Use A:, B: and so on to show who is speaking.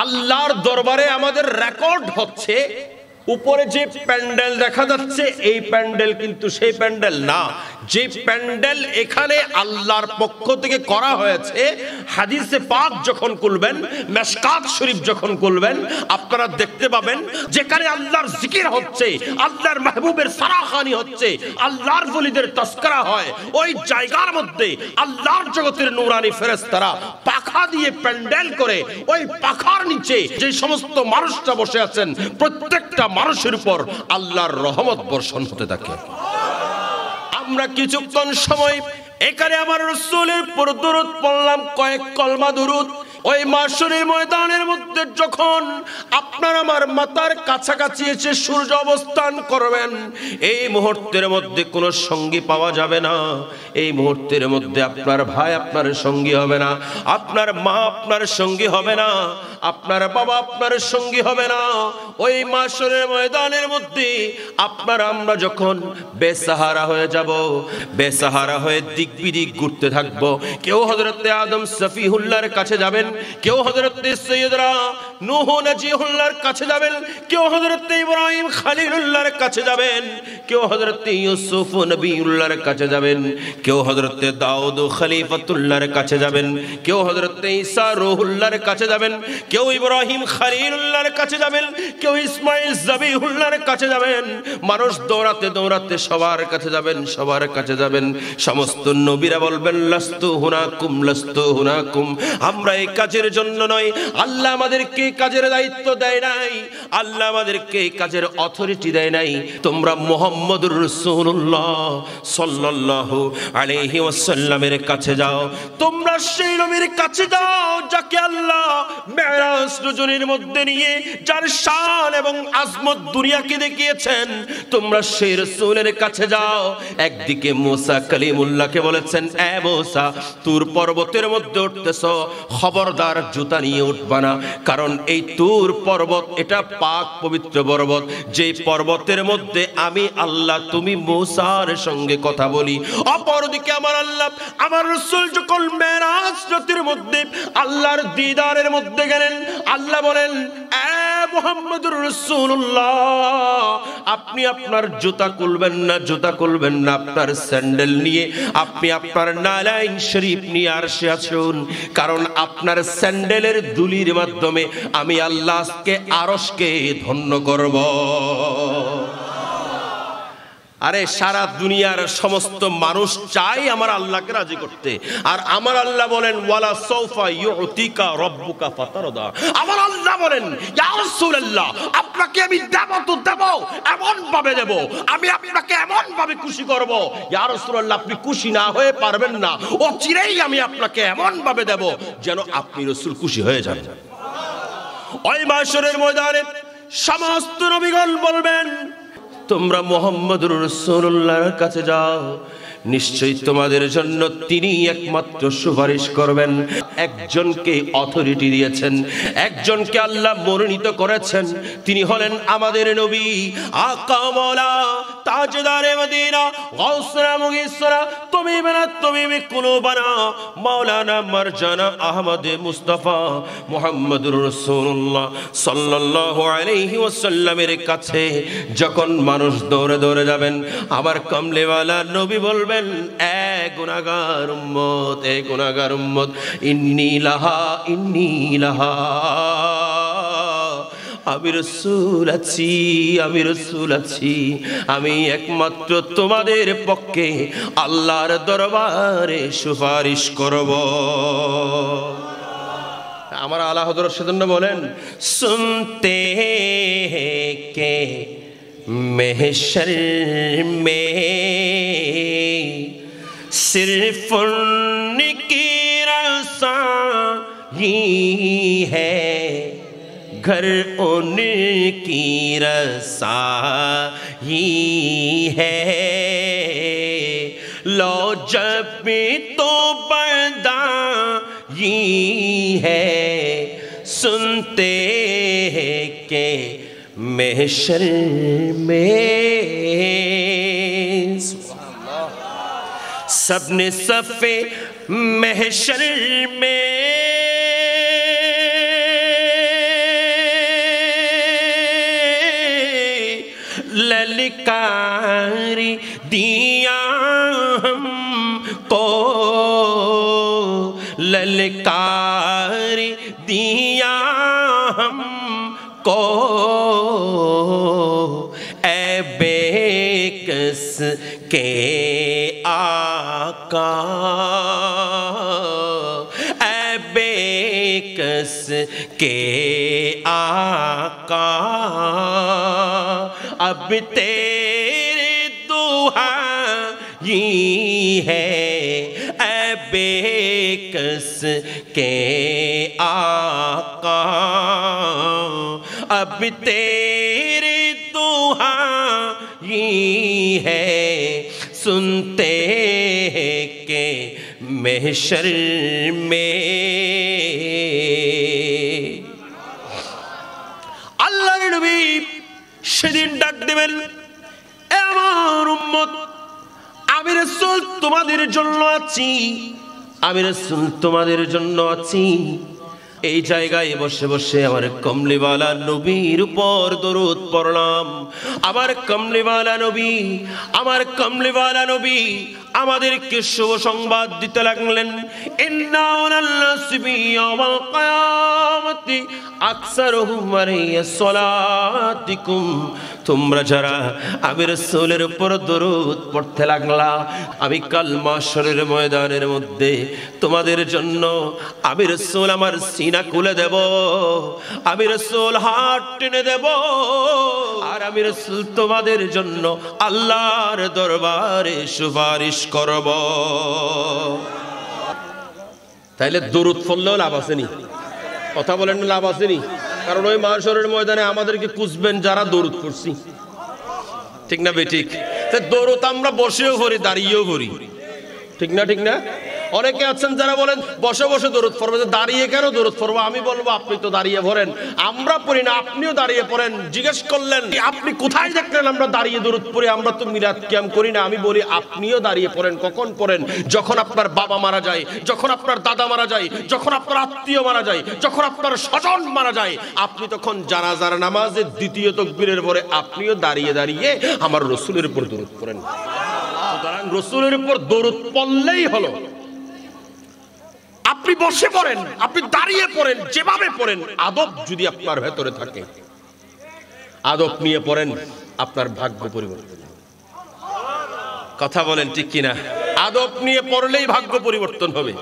A: আল্লাহর দরবারে আমাদের রেকর্ড হচ্ছে উপরে যে প্যান্ডেল দেখা যাচ্ছে এই প্যান্ডেল কিন্তু সেই প্যান্ডেল না, যে প্যান্ডেল এখানে আল্লাহর পক্ষ থেকে করা হয়েছে। হাদিসে পাক যখন খুলবেন, মিশকাত শরীফ যখন খুলবেন, আপনারা দেখতে পাবেন যেখানে আল্লাহর জিকির হচ্ছে, আল্লাহর মাহবুবের সারাখানি হচ্ছে, আল্লাহর ওলিদের তাজকিরা হয়, ওই জায়গার মধ্যে আল্লাহর জগতের নূরানি ফেরেশতারা পাখা দিয়ে প্যান্ডেল করে ওই পাখার নিচে যে সমস্ত মানুষরা বসে আছেন প্রত্যেকটা মানুষের উপর আল্লাহর রহমত বর্ষণ হতে থাকে। আমরা কিছুক্ষণ সময় এখানে আমার রাসূলের উপর দরুদ পড়লাম, কয়েক কলমা দরুদ। ওই মাশরের ময়দানের মধ্যে যখন আপনার আমার মাথার কাছাকাছি এসে সূর্য অবস্থান করবেন, এই মুহূর্তের মধ্যে কোনো সঙ্গী পাওয়া যাবে না। এই মুহূর্তের মধ্যে আপনার ভাই আপনার সঙ্গী হবে না, আপনার মা আপনার সঙ্গী হবে না, আপনার বাবা আপনার সঙ্গী হবে না। ওই মাশরের ময়দানের মধ্যে আপনার আমরা যখন বেসাহারা হয়ে যাব, বেসাহারা হয়ে দিক বিদিক ঘুরতে থাকবো। কেউ হযরতে আদম সফিহুল্লাহর কাছে যাবেন, কেউ হযরতে সৈয়দরা নূহ নজিহুল্লাহর কাছে যাবেন, কেউ হযরতে ইব্রাহিম খলিলুল্লাহর কাছে যাবেন, কেউ হযরতে ইউসুফ নবিউল্লাহর কাছে যাবেন, কেউ হযরতে দাউদ খলিফাতুল্লাহর কাছে যাবেন, কেউ হযরতে ঈসা রূহুল্লাহর কাছে যাবেন, কেউ ইব্রাহিম খলিলুল্লাহর কাছে যাবেন, কেউ ইসমাঈল জবিহুল্লাহর কাছে যাবেন। মানুষ দৌড়াতে দৌড়াতে সবার কাছে যাবেন, সবার কাছে যাবেন। সমস্ত নবীরা বলবেন লাস্তু হুনাকুম লাস্তু হুনাকুম, আমরা এই কাজের জন্য নয়, আল্লাহ আমাদেরকে কাজের দায়িত্ব দেয় নাই, আল্লাহ আমাদেরকে কাজের অথরিটি দেয় নাই। তোমরা মুহাম্মদুর রাসূলুল্লাহ সাল্লাল্লাহু আলাইহি ওয়াসাল্লামের কাছে যাও, তোমরা সেই নবীর কাছে যাও যাকে আল্লাহ মেরাজ রজনীর মধ্যে নিয়ে যার শান এবং আজমত দুনিয়াকে দেখিয়েছেন। তোমরা সেই রাসূলের কাছে যাও। একদিকে মুসা কালিমুল্লাহকে বলেছেন, এ মুসা তুর পর্বতের মধ্যে উঠতেছো, খবরদার জুতা নিয়ে উঠবা না, কারণ এই তুর পর্বত এটা পাক পবিত্র পর্বত, যে পর্বতের মধ্যে আমি আল্লাহ তুমি মুসার সঙ্গে কথা বলি। অপরদিকে আমার আল্লাহ আমার রাসূল যখন মেরাজ রাতের মধ্যে আল্লাহর দিদারের মধ্যে গেলেন, আল্লাহ বলেন, এ মুহাম্মদুর রাসূলুল্লাহ আপনি আপনার জুতা খুলবেন না, জুতা খুলবেন না, আপনার স্যান্ডেল নিয়ে আপনি আপনার নালাইন শরীফ নিয়ে আরশে আসুন, কারণ আপনার স্যান্ডেলের ধুলির মাধ্যমে আমি আল্লাহকে আরশকে ধন্য করব। আরে সারা দুনিয়ার সমস্ত মানুষ চাই আমার আল্লাহকে রাজি করতে, আর আমার আল্লাহ বলেন ওয়ালা সাউফা ইউতিকা রাব্বুকা ফাতারদা। আমার আল্লাহ বলেন ইয়া রাসূলুল্লাহ আপনাকে আমি দেব তো দেব, এমন ভাবে দেব, আমি আপনাকে এমন ভাবে খুশি করব, ইয়া রাসূলুল্লাহ আপনি খুশি না হয়ে পারবেন না, অচিরেই আমি আপনাকে এমন ভাবে দেব যেন আপনি রাসূল খুশি হয়ে যান। ওই মাশরের ময়দানে সমস্ত নবীগণ বলবেন তোমরা মুহাম্মদুর রাসূলুল্লাহর কাছে যাও, নিশ্চয়ই তোমাদের জন্য তিনি একমাত্র সুপারিশ করবেন। একজনকে অথরিটি দিয়েছেন, একজনকে আল্লাহ মনোনীত করেছেন, তিনি হলেন আমাদের নবী আকা মাওলা তাজদারে মদিনা গাউসরা মুগিসরা তমিবানা তমিবে কুলুবানা মাওলানা মারজানা আহমদ মুস্তাফা মুহাম্মদুর রাসূলুল্লাহ সাল্লাল্লাহু আলাইহি ওয়াসাল্লামের কাছে যখন মানুষ দৌড়ে দৌড়ে যাবেন, আমার কমলেওয়ালা নবী বলবেন, এ গুনাহগার উম্মত, এ গুনাহগার উম্মত, ইন্নী লাহা ইন্নী লাহা, আমি রাসূল আছি, আমি রাসূল আছি, আমি একমাত্র তোমাদের পক্ষে আল্লাহর দরবারে সুপারিশ করব। আমার আলা হযরত সেজন্য বলেন, শুনতে কে महशर में सिर्फ उनकी रसाई है, घर उनकी रसाई है, लो जब भी तो बदाई है, सुनते हैं के महशर में सबने सफ़े महशर में ललकार दिया हमको, ललकार दिया हमको, ऐ बेकस के आका, ऐ बेकस के आका, अब तेरे दुहाई है, ऐ बेकस के आका, अब तेरे दुहाई है, सुनते हैं के महशर में আল্লাহর নবী সেদিন ডাক দিবেন, এ আমার উম্মত, আমি রাসূল তোমাদের জন্য আছি, আমি রাসূল তোমাদের জন্য আছি। এই জায়গায় বসে বসে আমার কমলিওয়ালা নবীর উপর দরুদ পড়লাম। আমার কমলিওয়ালা নবী, আমার কমলিওয়ালা নবী আমাদেরকে শুভ সংবাদ দিতে লাগলেন, ইন্না নাসি বিয়াউমিল কিয়ামতি আকসারুহুম আলাইয়া সালাতিকুম, তোমরা যারা আমি রাসূলের উপর দরুদ পড়তে লাগলা, আমি কাল মাহশরের ময়দানের মধ্যে তোমাদের জন্য আমি রাসূল আমার সিনা খুলে দেব, আমি রাসূল হাত টেনে দেব, আর আমি রাসূল তোমাদের জন্য আল্লাহর দরবারে সুপারিশ করব। তাইলে দরুদ পড়লেও লাভ আসেনি? কথা বলেন না, লাভ আসেনি? কারণ ওই মাহশরের ময়দানে আমাদেরকে খুঁজবেন যারা দরুদ পড়ছি, ঠিক না বেঠিক? দরুদ আমরা বসেও পড়ি, দাঁড়িয়েও পড়ি, ঠিক না? ঠিক না? অনেকে আছেন যারা বলেন বসে বসে দরুদ পড়বে, দাঁড়িয়ে কেন দরুদ পড়বো? আমি বলবো আপনি তো দাঁড়িয়ে পড়েন, আমরা পড়ি না, আপনিও দাঁড়িয়ে পড়েন। জিজ্ঞেস করলেন আপনি কোথায় দেখলেন আমরা দাঁড়িয়ে দরুদ পড়ি? আমরা তো মিলাদ কিয়াম করি না। আমি বলি আপনিও দাঁড়িয়ে পড়েন। কখন পড়েন? যখন আপনার বাবা মারা যায়, যখন আপনার দাদা মারা যায়, যখন আপনার আত্মীয় মারা যায়, যখন আপনার স্বজন মারা যায়, আপনি তখন জানাজার নামাজের দ্বিতীয় তাকবীরের পরে আপনিও দাঁড়িয়ে দাঁড়িয়ে আমার রাসূলের উপর দরুদ পড়েন। সুতরাং রাসূলের উপর দরুদ পড়লেই হলো। আপনি বসে পড়েন, আপনি দাঁড়িয়ে পড়েন, যেভাবে পড়েন, আদব যদি আপনার ভেতরে থাকে, আদব নিয়ে পড়েন, আপনার ভাগ্য পরিবর্তন। কথা বলেন ঠিক কিনা? আদব নিয়ে পড়লেই ভাগ্য পরিবর্তন হবে।